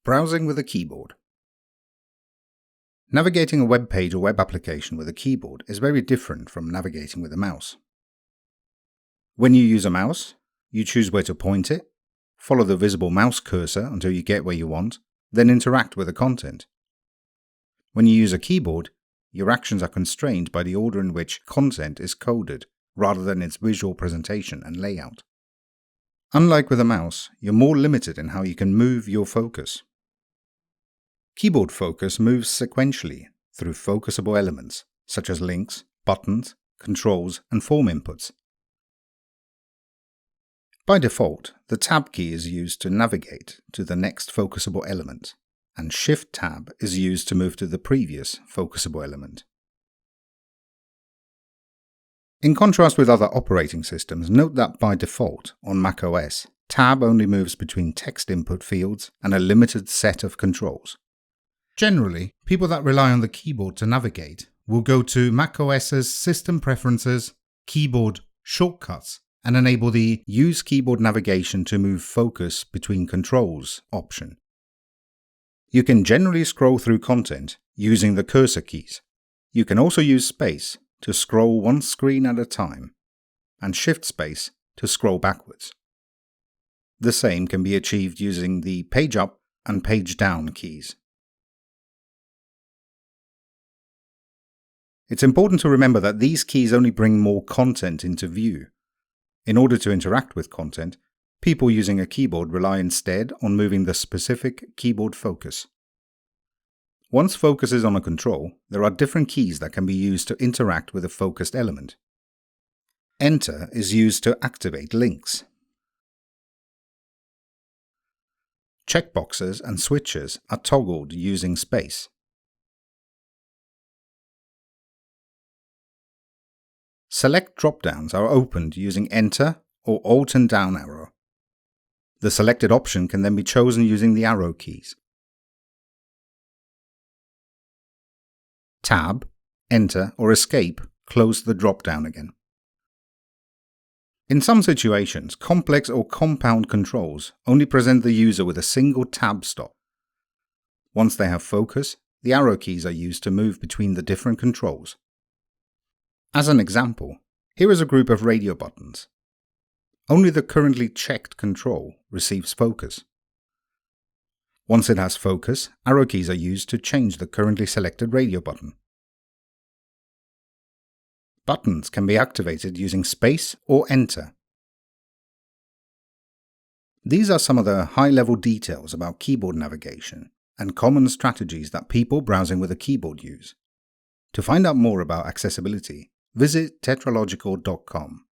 Browsing with a keyboard. Navigating a web page or web application with a keyboard is very different from navigating with a mouse. When you use a mouse, you choose where to point it, follow the visible mouse cursor until you get where you want, then interact with the content. When you use a keyboard, your actions are constrained by the order in which content is coded, rather than its visual presentation and layout. Unlike with a mouse, you're more limited in how you can move your focus. Keyboard focus moves sequentially through focusable elements, such as links, buttons, controls, and form inputs. By default, the Tab key is used to navigate to the next focusable element, and Shift-Tab is used to move to the previous focusable element. In contrast with other operating systems, note that by default, on macOS, Tab only moves between text input fields and a limited set of controls. Generally, people that rely on the keyboard to navigate will go to macOS's System Preferences, Keyboard Shortcuts, and enable the Use Keyboard Navigation to Move Focus Between Controls option. You can generally scroll through content using the cursor keys. You can also use space to scroll one screen at a time, and shift space to scroll backwards. The same can be achieved using the page up and page down keys. It's important to remember that these keys only bring more content into view. In order to interact with content, people using a keyboard rely instead on moving the specific keyboard focus. Once focus is on a control, there are different keys that can be used to interact with a focused element. Enter is used to activate links. Checkboxes and switches are toggled using space. Select drop-downs are opened using Enter or Alt and down arrow. The selected option can then be chosen using the arrow keys. Tab, Enter, or Escape close the drop-down again. In some situations, complex or compound controls only present the user with a single tab stop. Once they have focus, the arrow keys are used to move between the different controls. As an example, here is a group of radio buttons. Only the currently checked control receives focus. Once it has focus, arrow keys are used to change the currently selected radio button. Buttons can be activated using space or Enter. These are some of the high-level details about keyboard navigation and common strategies that people browsing with a keyboard use. To find out more about accessibility, visit tetralogical.com.